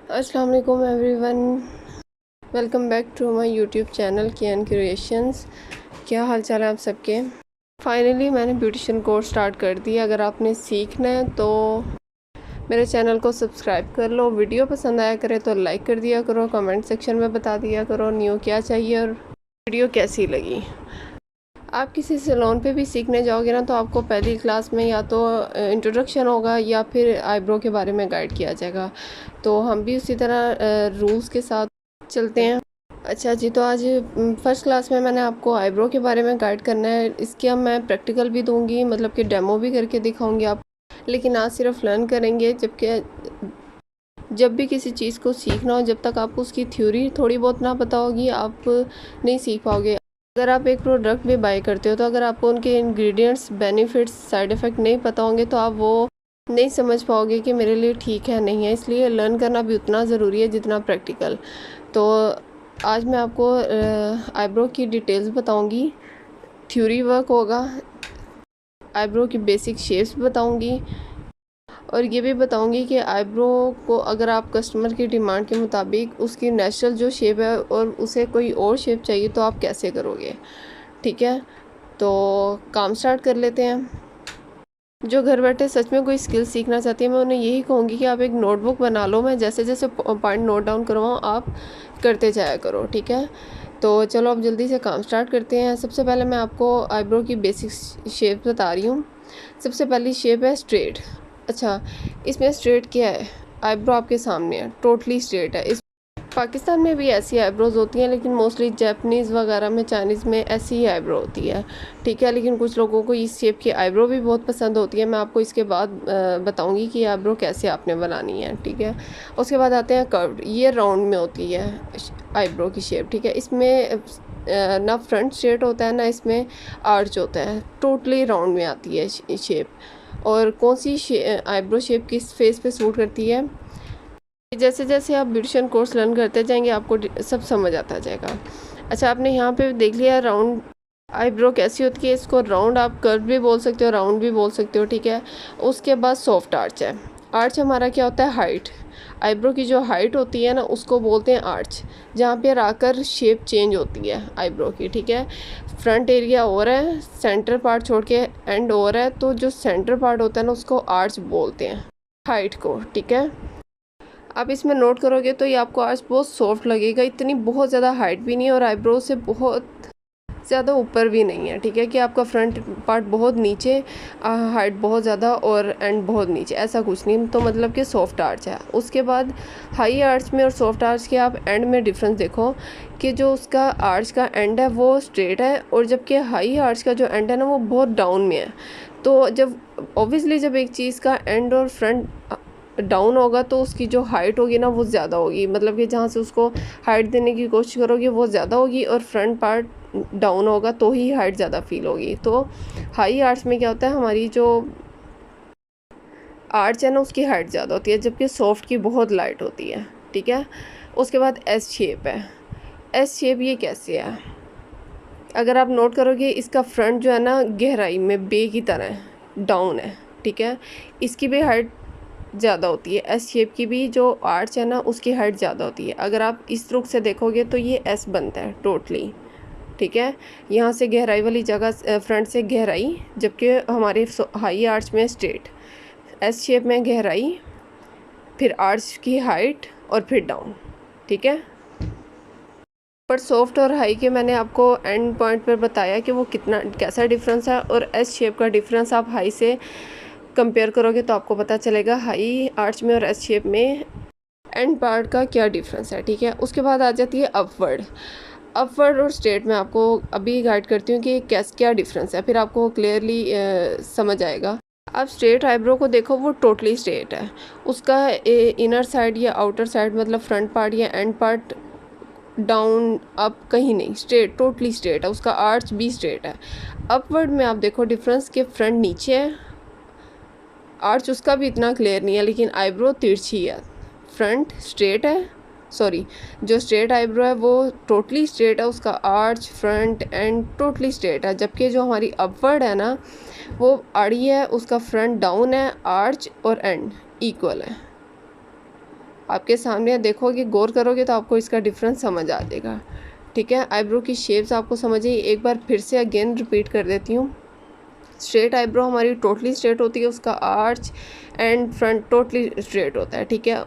अस्सलाम वालेकुम everyone, welcome back to my YouTube channel Kiyan creations. क्या हाल चाल है आप सबके। फाइनली मैंने ब्यूटिशियन कोर्स स्टार्ट कर दिया। अगर आपने सीखना है तो मेरे चैनल को सब्सक्राइब कर लो। वीडियो पसंद आया करे तो लाइक कर दिया करो, कमेंट सेक्शन में बता दिया करो न्यू क्या चाहिए और वीडियो कैसी लगी। आप किसी सैलून पे भी सीखने जाओगे ना तो आपको पहली क्लास में या तो इंट्रोडक्शन होगा या फिर आईब्रो के बारे में गाइड किया जाएगा। तो हम भी उसी तरह रूल्स के साथ चलते हैं। अच्छा जी, तो आज फर्स्ट क्लास में मैंने आपको आईब्रो के बारे में गाइड करना है। इसके अब मैं प्रैक्टिकल भी दूंगी, मतलब कि डेमो भी करके दिखाऊंगी आप। लेकिन आज सिर्फ लर्न करेंगे, जबकि जब भी किसी चीज़ को सीखना हो, जब तक आपको उसकी थ्योरी थोड़ी बहुत ना पता होगी आप नहीं सीख पाओगे। अगर आप एक प्रोडक्ट भी बाय करते हो तो अगर आपको उनके इंग्रेडिएंट्स, बेनिफिट्स, साइड इफ़ेक्ट नहीं पता होंगे तो आप वो नहीं समझ पाओगे कि मेरे लिए ठीक है नहीं है। इसलिए लर्न करना भी उतना ज़रूरी है जितना प्रैक्टिकल। तो आज मैं आपको आईब्रो की डिटेल्स बताऊंगी, थ्योरी वर्क होगा, आईब्रो की बेसिक शेप्स बताऊंगी और ये भी बताऊंगी कि आईब्रो को अगर आप कस्टमर की डिमांड के मुताबिक उसकी नेचुरल जो शेप है और उसे कोई और शेप चाहिए तो आप कैसे करोगे। ठीक है, तो काम स्टार्ट कर लेते हैं। जो घर बैठे सच में कोई स्किल सीखना चाहती है मैं उन्हें यही कहूँगी कि आप एक नोटबुक बना लो। मैं जैसे जैसे पॉइंट नोट डाउन करवाऊँ आप करते जाया करो। ठीक है, तो चलो अब जल्दी से काम स्टार्ट करते हैं। सबसे पहले मैं आपको आईब्रो की बेसिक शेप बता रही हूँ। सबसे पहली शेप है स्ट्रेट। अच्छा, इसमें स्ट्रेट क्या है, आईब्रो आपके सामने है, टोटली स्ट्रेट है। इस पाकिस्तान में भी ऐसी आईब्रोज होती हैं, लेकिन मोस्टली जापानीज़ वगैरह में, चाइनीज़ में ऐसी ही आईब्रो होती है। ठीक है, लेकिन कुछ लोगों को इस शेप की आईब्रो भी बहुत पसंद होती है। मैं आपको इसके बाद बताऊंगी कि आईब्रो कैसे आपने बनानी है। ठीक है, उसके बाद आते हैं कर्व्ड। ये राउंड में होती है आईब्रो की शेप। ठीक है, इसमें ना फ्रंट स्ट्रेट होता है ना इसमें आर्च होता है, टोटली राउंड में आती है शेप। और कौन सी आईब्रो शेप किस फेस पे सूट करती है, जैसे जैसे आप ब्यूटिशियन कोर्स लर्न करते जाएंगे आपको सब समझ आता जाएगा। अच्छा, आपने यहाँ पे देख लिया राउंड आईब्रो कैसी होती है। इसको राउंड आप कर्व भी बोल सकते हो, राउंड भी बोल सकते हो। ठीक है, उसके बाद सॉफ्ट आर्च है। आर्च हमारा क्या होता है, हाइट। आईब्रो की जो हाइट होती है ना उसको बोलते हैं आर्च, जहाँ पे आकर शेप चेंज होती है आईब्रो की। ठीक है, फ्रंट एरिया और है, सेंटर पार्ट छोड़ के एंड और है, तो जो सेंटर पार्ट होता है ना उसको आर्च बोलते हैं, हाइट को। ठीक है, आप इसमें नोट करोगे तो ये आपको आर्च बहुत सॉफ्ट लगेगा, इतनी बहुत ज़्यादा हाइट भी नहीं है और आईब्रो से बहुत ज़्यादा ऊपर भी नहीं है। ठीक है, कि आपका फ्रंट पार्ट बहुत नीचे, हाइट बहुत ज़्यादा और एंड बहुत नीचे, ऐसा कुछ नहीं। तो मतलब कि सॉफ्ट आर्च है। उसके बाद हाई आर्च में और सॉफ्ट आर्च के आप एंड में डिफरेंस देखो कि जो उसका आर्च का एंड है वो स्ट्रेट है और जबकि हाई आर्च का जो एंड है ना वो बहुत डाउन में है। तो जब ऑब्वियसली जब एक चीज़ का एंड और फ्रंट डाउन होगा तो उसकी जो हाइट होगी ना वो ज़्यादा होगी, मतलब कि जहाँ से उसको हाइट देने की कोशिश करोगे वो ज़्यादा होगी और फ्रंट पार्ट डाउन होगा तो ही हाइट ज़्यादा फील होगी। तो हाई आर्च में क्या होता है, हमारी जो आर्च है ना उसकी हाइट ज़्यादा होती है, जबकि सॉफ्ट की बहुत लाइट होती है। ठीक है, उसके बाद एस शेप है। एस शेप ये कैसे है, अगर आप नोट करोगे इसका फ्रंट जो है ना गहराई में बे की तरह डाउन है। ठीक है, इसकी भी हाइट ज़्यादा होती है। एस शेप की भी जो आर्च है ना उसकी हाइट ज़्यादा होती है। अगर आप इस रुख से देखोगे तो ये एस बनता है टोटली। ठीक है, यहाँ से गहराई वाली जगह, फ्रंट से गहराई, जबकि हमारे हाई आर्च में स्ट्रेट, एस शेप में गहराई, फिर आर्च की हाइट और फिर डाउन। ठीक है, पर सॉफ्ट और हाई के मैंने आपको एंड पॉइंट पर बताया कि वो कितना कैसा डिफरेंस है, और एस शेप का डिफरेंस आप हाई से कंपेयर करोगे तो आपको पता चलेगा हाई आर्च में और एस शेप में एंड पार्ट का क्या डिफरेंस है। ठीक है, उसके बाद आ जाती है अपवर्ड। अपवर्ड और स्ट्रेट में आपको अभी गाइड करती हूँ कि क्या डिफरेंस है, फिर आपको क्लियरली समझ आएगा। आप स्ट्रेट आईब्रो को देखो, वो टोटली स्ट्रेट है। उसका इनर साइड या आउटर साइड, मतलब फ्रंट पार्ट या एंड पार्ट डाउन अप कहीं नहीं, स्ट्रेट, टोटली स्ट्रेट है। उसका आर्च भी स्ट्रेट है। अपवर्ड में आप देखो डिफरेंस के फ्रंट नीचे है, आर्च उसका भी इतना क्लियर नहीं है, लेकिन आईब्रो तिरछी है। फ्रंट स्ट्रेट है, सॉरी, जो स्ट्रेट आईब्रो है वो टोटली स्ट्रेट है, उसका arch, front end totally straight है। जबकि जो हमारी अपवर्ड है ना वो आड़ी है, उसका फ्रंट डाउन है, आर्च और एंड इक्वल है। आपके सामने देखोगे, गौर करोगे तो आपको इसका डिफरेंस समझ आ जाएगा। ठीक है, आईब्रो की शेप्स आपको समझ आई, एक बार फिर से अगेन रिपीट कर देती हूँ। स्ट्रेट आईब्रो हमारी टोटली स्ट्रेट होती है, उसका arch and front totally straight होता है। ठीक है,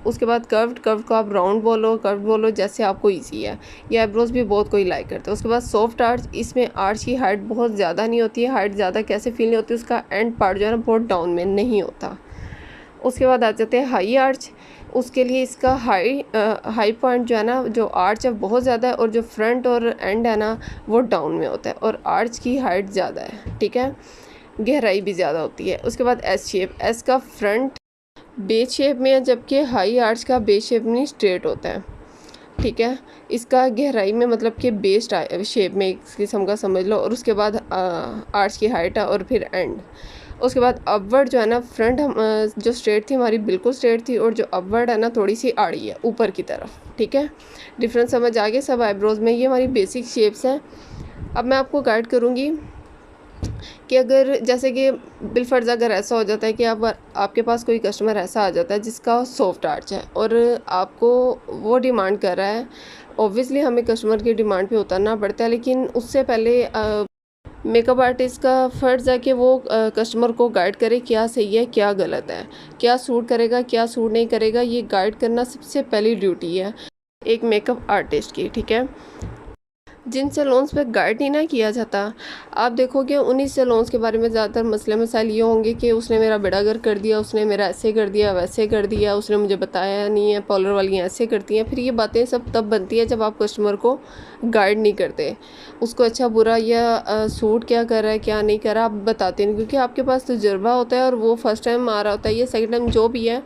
उसके बाद कर्व्ड को आप राउंड बोलो, कर्व बोलो, जैसे आपको इजी है। ये आईब्रोज भी बहुत कोई लाइक करता है। उसके बाद सॉफ्ट आर्च, इसमें आर्च की हाइट बहुत ज़्यादा नहीं होती है। हाइट ज़्यादा कैसे फील नहीं होती, उसका एंड पार्ट जो है ना बहुत डाउन में नहीं होता। उसके बाद आ जाते हैं हाई आर्च, उसके लिए इसका हाई पॉइंट जो है ना, जो आर्च है बहुत ज़्यादा है, और जो फ्रंट और एंड है ना वो डाउन में होता है, और आर्च की हाइट ज़्यादा है। ठीक है, गहराई भी ज़्यादा होती है। उसके बाद एस शेप, एस का फ्रंट बेस शेप में है, जबकि हाई आर्च का बेस शेप में स्ट्रेट होता है। ठीक है, इसका गहराई में मतलब कि बेस शेप में एक किस्म का समझ लो। और उसके बाद आर्च की हाइट है, और फिर एंड। उसके बाद अपवर्ड जो है ना, फ्रंट हम जो स्ट्रेट थी हमारी बिल्कुल स्ट्रेट थी, और जो अपवर्ड है ना थोड़ी सी आड़ी है ऊपर की तरफ। ठीक है, डिफरेंस समझ आ गए सब आईब्रोज़ में। ये हमारी बेसिक शेप्स हैं। अब मैं आपको गाइड करूँगी कि अगर जैसे कि बिलफर्ज अगर ऐसा हो जाता है कि आपके पास कोई कस्टमर ऐसा आ जाता है जिसका सॉफ्ट आर्च है, और आपको वो डिमांड कर रहा है, ऑब्वियसली हमें कस्टमर की डिमांड पे उतरना पड़ता है, लेकिन उससे पहले मेकअप आर्टिस्ट का फ़र्ज़ है कि वो कस्टमर को गाइड करे क्या सही है क्या गलत है, क्या सूट करेगा क्या सूट नहीं करेगा। ये गाइड करना सबसे पहली ड्यूटी है एक मेकअप आर्टिस्ट की। ठीक है, जिन सैलून्स पे गाइड नहीं ना किया जाता, आप देखोगे उन्हीं सैलून्स के बारे में ज़्यादातर मसले मसाइल ये होंगे कि उसने मेरा बेड़ा गर्क कर दिया, उसने मेरा ऐसे कर दिया वैसे कर दिया, उसने मुझे बताया नहीं है, पार्लर वालियाँ ऐसे करती हैं। फिर ये बातें सब तब बनती है जब आप कस्टमर को गाइड नहीं करते, उसको अच्छा बुरा या सूट क्या कर रहा है क्या नहीं कर रहा आप बताते नहीं, क्योंकि आपके पास तजुर्बा होता है और वो फर्स्ट टाइम आ रहा होता है या सेकेंड टाइम जो भी है,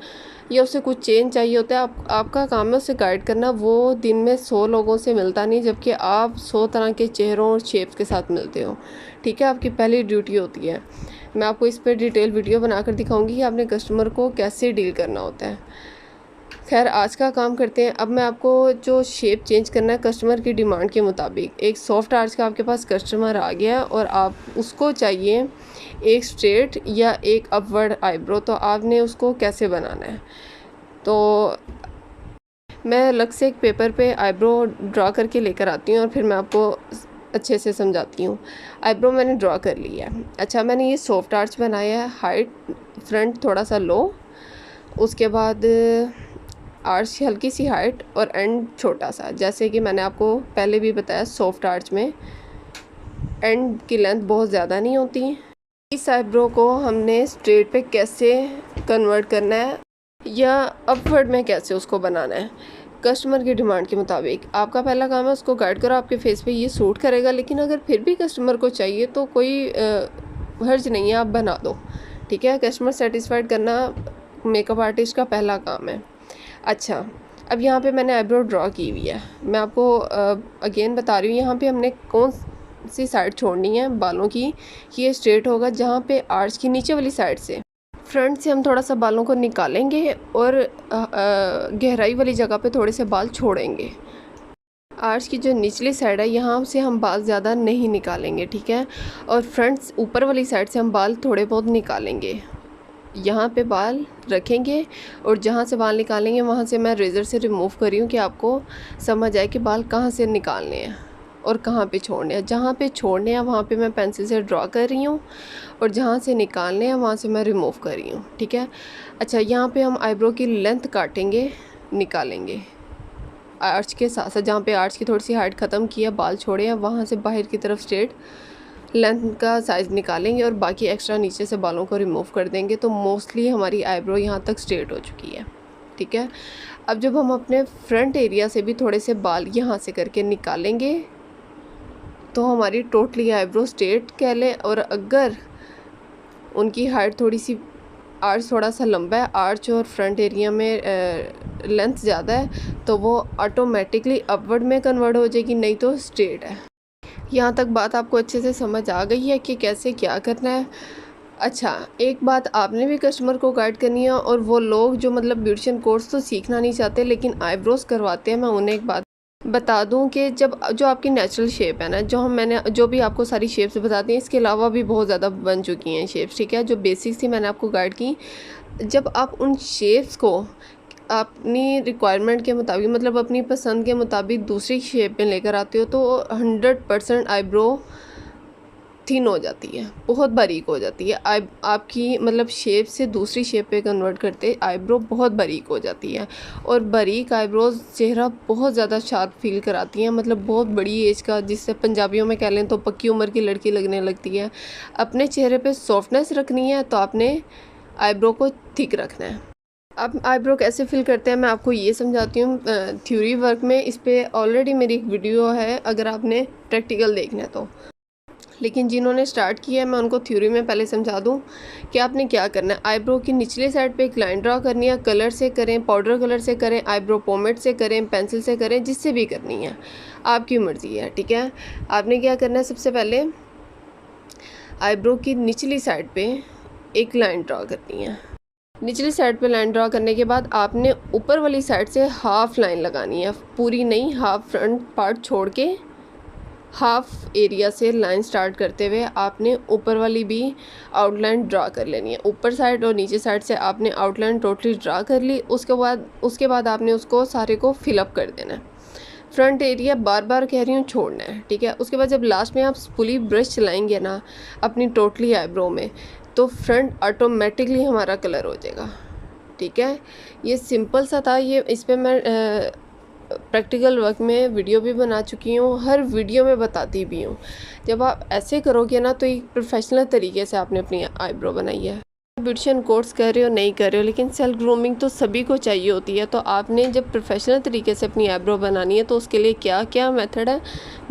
या उसे कुछ चेंज चाहिए होता है। आपका काम है उसे गाइड करना। वो दिन में 100 लोगों से मिलता नहीं, जबकि आप 100 तरह के चेहरों और शेप्स के साथ मिलते हो। ठीक है, आपकी पहली ड्यूटी होती है। मैं आपको इस पर डिटेल वीडियो बनाकर दिखाऊंगी कि आपने कस्टमर को कैसे डील करना होता है। खैर, आज का काम करते हैं। अब मैं आपको जो शेप चेंज करना है कस्टमर की डिमांड के मुताबिक, एक सॉफ्ट आर्च का आपके पास कस्टमर आ गया और आप उसको चाहिए एक स्ट्रेट या एक अपवर्ड आईब्रो, तो आपने उसको कैसे बनाना है। तो मैं अलग से एक पेपर पे आईब्रो ड्रा करके लेकर आती हूँ और फिर मैं आपको अच्छे से समझाती हूँ। आईब्रो मैंने ड्रा कर लिया है। अच्छा, मैंने ये सॉफ्ट आर्च बनाया है, हाइट फ्रंट थोड़ा सा लो, उसके बाद आर्च की हल्की सी हाइट और एंड छोटा सा। जैसे कि मैंने आपको पहले भी बताया, सॉफ्ट आर्च में एंड की लेंथ बहुत ज़्यादा नहीं होती। इस आईब्रो को हमने स्ट्रेट पे कैसे कन्वर्ट करना है या अपवर्ड में कैसे उसको बनाना है कस्टमर की डिमांड के मुताबिक। आपका पहला काम है उसको गाइड करो, आपके फेस पे ये सूट करेगा, लेकिन अगर फिर भी कस्टमर को चाहिए तो कोई हर्ज नहीं है, आप बना दो। ठीक है, कस्टमर सेटिस्फाइड करना मेकअप आर्टिस्ट का पहला काम है। अच्छा, अब यहाँ पे मैंने आईब्रो ड्रॉ की हुई है। मैं आपको अगेन बता रही हूँ यहाँ पे हमने कौन सी साइड छोड़नी है बालों की कि ये स्ट्रेट होगा। जहाँ पे आर्च की नीचे वाली साइड से फ्रंट से हम थोड़ा सा बालों को निकालेंगे और गहराई वाली जगह पे थोड़े से बाल छोड़ेंगे। आर्च की जो निचली साइड है यहाँ से हम बाल ज़्यादा नहीं निकालेंगे। ठीक है, और फ्रंट ऊपर वाली साइड से हम बाल थोड़े बहुत निकालेंगे। यहाँ पे बाल रखेंगे और जहाँ से बाल निकालेंगे वहाँ से मैं रेज़र से रिमूव कर रही हूँ कि आपको समझ आए कि बाल कहाँ से निकालने हैं और कहाँ पे छोड़ने हैं। जहाँ पे छोड़ने हैं वहाँ पे मैं पेंसिल से ड्रॉ कर रही हूँ, और जहाँ से निकालने हैं वहाँ से मैं रिमूव कर रही हूँ। ठीक है, अच्छा, यहाँ पे हम आईब्रो की लेंथ काटेंगे, निकालेंगे आर्च के साथ साथ। जहाँ पे आर्च की थोड़ी सी हाइट ख़त्म किया, बाल छोड़े हैं, वहाँ से बाहर की तरफ स्ट्रेट लेंथ का साइज़ निकालेंगे और बाकी एक्स्ट्रा नीचे से बालों को रिमूव कर देंगे। तो मोस्टली हमारी आईब्रो यहाँ तक स्ट्रेट हो चुकी है। ठीक है, अब जब हम अपने फ्रंट एरिया से भी थोड़े से बाल यहाँ से करके निकालेंगे तो हमारी टोटली आईब्रो स्ट्रेट कह लें। और अगर उनकी हाइट थोड़ी सी, आर्च थोड़ा सा लंबा है, आर्च और फ्रंट एरिया में लेंथ ज़्यादा है, तो वो ऑटोमेटिकली अपवर्ड में कन्वर्ट हो जाएगी, नहीं तो स्ट्रेट है। यहाँ तक बात आपको अच्छे से समझ आ गई है कि कैसे क्या करना है। अच्छा, एक बात आपने भी कस्टमर को गाइड करनी है, और वो लोग जो मतलब ब्यूटिशियन कोर्स तो सीखना नहीं चाहते लेकिन आईब्रोज़ करवाते हैं, मैं उन्हें एक बात बता दूं कि जब जो आपकी नेचुरल शेप है ना, मैंने जो भी आपको सारी शेप्स बता दी हैं, इसके अलावा भी बहुत ज़्यादा बन चुकी हैं शेप्स। ठीक है, जो बेसिक्स थी मैंने आपको गाइड की। जब आप उन शेप्स को अपनी रिक्वायरमेंट के मुताबिक, मतलब अपनी पसंद के मुताबिक दूसरी शेप में लेकर आते हो तो 100% आईब्रो थिन हो जाती है, बहुत बारीक हो जाती है। आपकी मतलब शेप से दूसरी शेप पे कन्वर्ट करते आईब्रो बहुत बारीक हो जाती है। और बारीक आईब्रोज चेहरा बहुत ज़्यादा शार्प फील कराती हैं, मतलब बहुत बड़ी एज का, जिससे पंजाबियों में कह लें तो पक्की उम्र की लड़की लगने लगती है। अपने चेहरे पे सॉफ्टनेस रखनी है तो आपने आईब्रो को थिक रखना है। अब आईब्रो कैसे फिल करते हैं मैं आपको ये समझाती हूँ थ्योरी वर्क में। इस पर ऑलरेडी मेरी एक वीडियो है अगर आपने प्रैक्टिकल देखना है तो, लेकिन जिन्होंने स्टार्ट किया है मैं उनको थ्योरी में पहले समझा दूं कि आपने क्या करना है। आईब्रो की निचले साइड पे एक लाइन ड्रा करनी है, कलर से करें, पाउडर कलर से करें, आईब्रो पोमेड से करें, पेंसिल से करें, जिससे भी करनी है, आपकी मर्ज़ी है, ठीक है। आपने क्या करना है, सबसे पहले आईब्रो की निचली साइड पे एक लाइन ड्रा करनी है। निचली साइड पे लाइन ड्रा करने के बाद आपने ऊपर वाली साइड से हाफ लाइन लगानी है, पूरी नहीं, हाफ फ्रंट पार्ट छोड़ के हाफ एरिया से लाइन स्टार्ट करते हुए आपने ऊपर वाली भी आउटलाइन ड्रा कर लेनी है। ऊपर साइड और नीचे साइड से आपने आउटलाइन टोटली ड्रा कर ली। उसके बाद आपने उसको सारे को फिलअप कर देना है। फ्रंट एरिया बार बार कह रही हूँ छोड़ना है, ठीक है। उसके बाद जब लास्ट में आप फुली ब्रश चलाएंगे ना अपनी टोटली आईब्रो में, तो फ्रंट ऑटोमेटिकली हमारा कलर हो जाएगा, ठीक है। ये सिंपल सा था। ये इस पर मैं प्रैक्टिकल वर्क में वीडियो भी बना चुकी हूँ, हर वीडियो में बताती भी हूँ। जब आप ऐसे करोगे ना तो एक प्रोफेशनल तरीके से आपने अपनी आईब्रो बनाई है। ब्यूटिशियन कोर्स कर रहे हो नहीं कर रहे हो, लेकिन सेल्फ ग्रूमिंग तो सभी को चाहिए होती है। तो आपने जब प्रोफेशनल तरीके से अपनी आईब्रो बनानी है तो उसके लिए क्या क्या मेथड है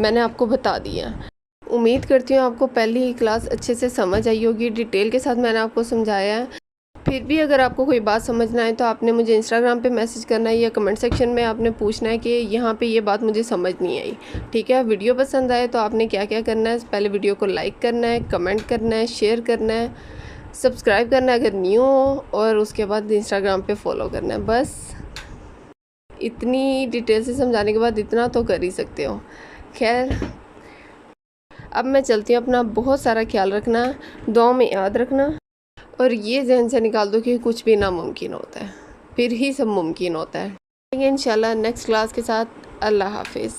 मैंने आपको बता दिया। उम्मीद करती हूँ आपको पहली ही क्लास अच्छे से समझ आई होगी, डिटेल के साथ मैंने आपको समझाया है। फिर भी अगर आपको कोई बात समझना है तो आपने मुझे इंस्टाग्राम पे मैसेज करना है या कमेंट सेक्शन में आपने पूछना है कि यहाँ पे ये बात मुझे समझ नहीं आई, ठीक है। वीडियो पसंद आए तो आपने क्या क्या करना है, पहले वीडियो को लाइक करना है, कमेंट करना है, शेयर करना है, सब्सक्राइब करना है अगर न्यू हो, और उसके बाद इंस्टाग्राम पे फॉलो करना है। बस इतनी डिटेल से समझाने के बाद इतना तो कर ही सकते हो। खैर अब मैं चलती हूँ, अपना बहुत सारा ख्याल रखना, दुआओं में याद रखना, और ये जहन से निकाल दो कि कुछ भी नामुमकिन होता है, फिर ही सब मुमकिन होता है। इंशाल्लाह नेक्स्ट क्लास के साथ। अल्लाह हाफिज़।